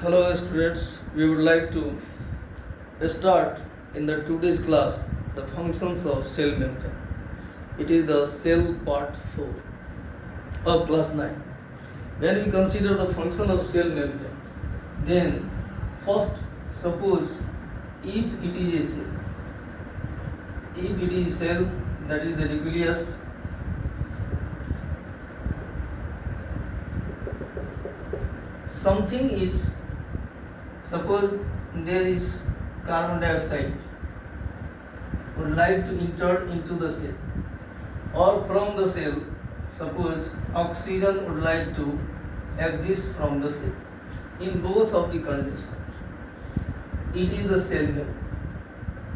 Hello students, we would like to start in the today's class the functions of cell membrane. It is the cell part 4 of class 9. When we consider the function of cell membrane, then first suppose if it is a cell, if it is a cell, that is the nucleus, something is, suppose there is carbon dioxide would like to enter into the cell, or from the cell suppose oxygen would like to exist from the cell. In both of the conditions, it is the cell membrane.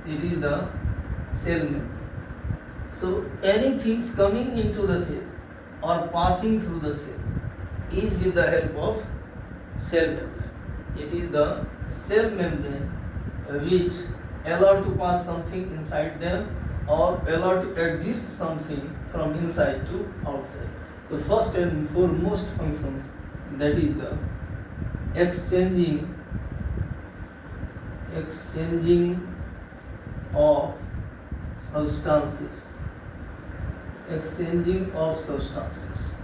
It is the cell membrane. So anything coming into the cell or passing through the cell is with the help of cell membrane. It is the cell membrane which allow to pass something inside them or allow to exist something from inside to outside. The first and foremost functions, that is the exchanging of substances. Exchanging of substances.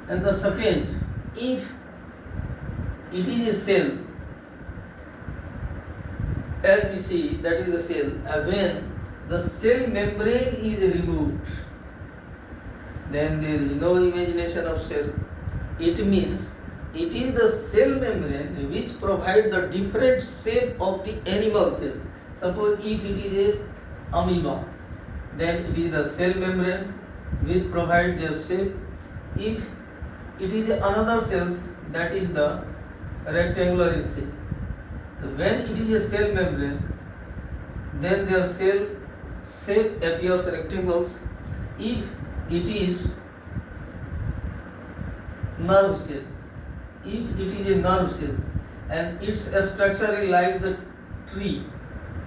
And the second, if it is a cell, as we see, that is the cell, when the cell membrane is removed, then there is no imagination of cell. It means it is the cell membrane which provide the different shape of the animal cells. Suppose if it is a amoeba, then it is the cell membrane which provide their shape. If it is another cells, that is the rectangular in shape. So when it is a cell membrane, then their cell shape appears rectangles. If it is nerve cell, if it is a nerve cell and its structure is like the tree,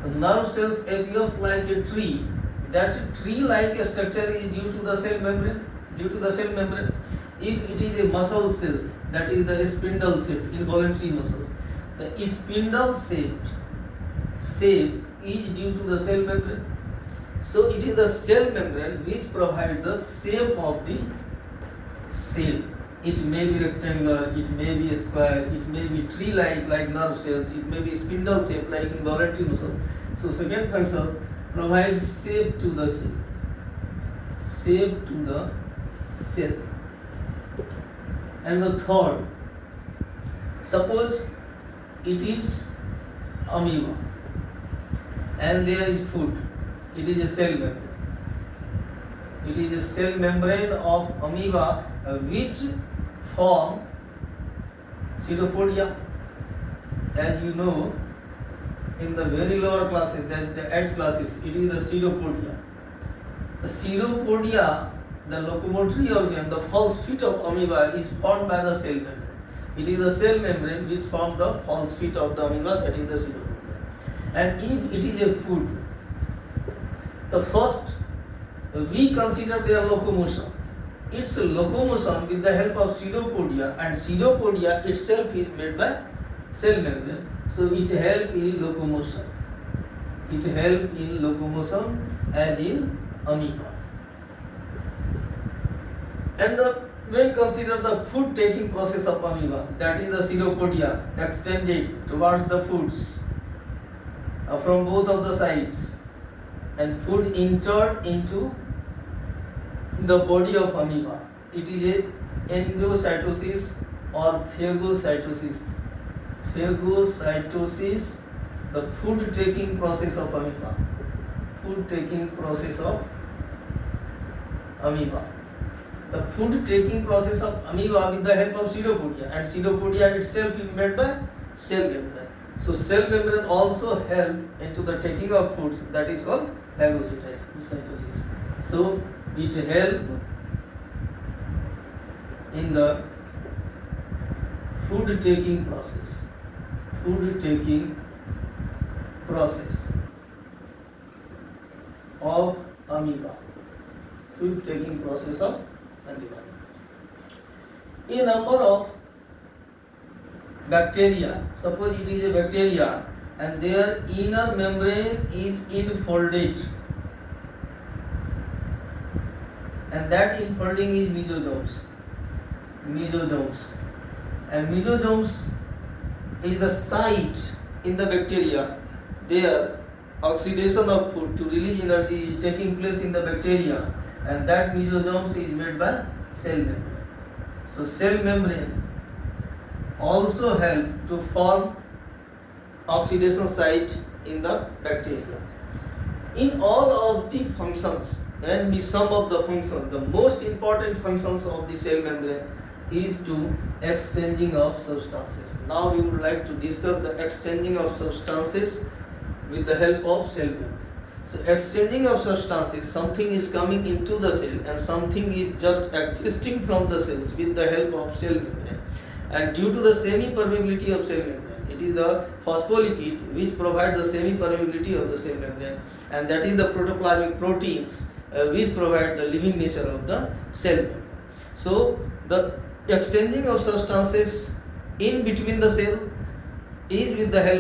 the nerve cells appears like a tree. That tree-like structure is due to the cell membrane. If it is a muscle cells, that is the spindle shaped involuntary muscles, the spindle shaped shape is due to the cell membrane. So it is the cell membrane which provides the shape of the cell. It may be rectangular, it may be a square, it may be tree-like like nerve cells, it may be spindle shape like involuntary muscle. So second function provides shape to the cell. Shape to the cell. And the third, suppose it is amoeba and there is food. It is a cell membrane. It is a cell membrane of amoeba which form pseudopodia. As you know, in the very lower classes, that is the 8th classes, it is the pseudopodia. The pseudopodia, the locomotory organ, the false feet of amoeba is formed by the cell membrane. It is the cell membrane which forms the false feet of the amoeba, that is the pseudopodia. And if it is a food, the first we consider their locomotion. Its locomotion with the help of pseudopodia, and pseudopodia itself is made by cell membrane. So it help in locomotion. It help in locomotion as in amoeba. And when consider the food taking process of amoeba, that is the pseudopodia extended towards the foods from both of the sides, and food entered into the body of amoeba. It is a endocytosis or phagocytosis. Phagocytosis, the food taking process of amoeba. Food taking process of amoeba. The food taking process of amoeba with the help of pseudopodia, and pseudopodia itself is made by cell membrane. So cell membrane also help into the taking of foods, that is called phagocytosis. So it help in the food taking process. Food taking process of amoeba. Food taking process of amoeba. A number of bacteria, suppose it is a bacteria and their inner membrane is enfolded, and that enfolding is mesosomes. And mesosomes is the site in the bacteria. There oxidation of food to release energy is taking place in the bacteria, and that mesosomes is made by cell membrane. So cell membrane also help to form oxidation site in the bacteria. In all of the functions, when we sum up the functions, the most important functions of the cell membrane is to exchanging of substances. Now we would like to discuss the exchanging of substances with the help of cell membrane. So exchanging of substances, something is coming into the cell and something is just existing from the cells with the help of cell membrane. And due to the semi-permeability of cell membrane, it is the phospholipid which provide the semi-permeability of the cell membrane, and that is the protoplasmic proteins which provide the living nature of the cell membrane. So the exchanging of substances in between the cell is with the help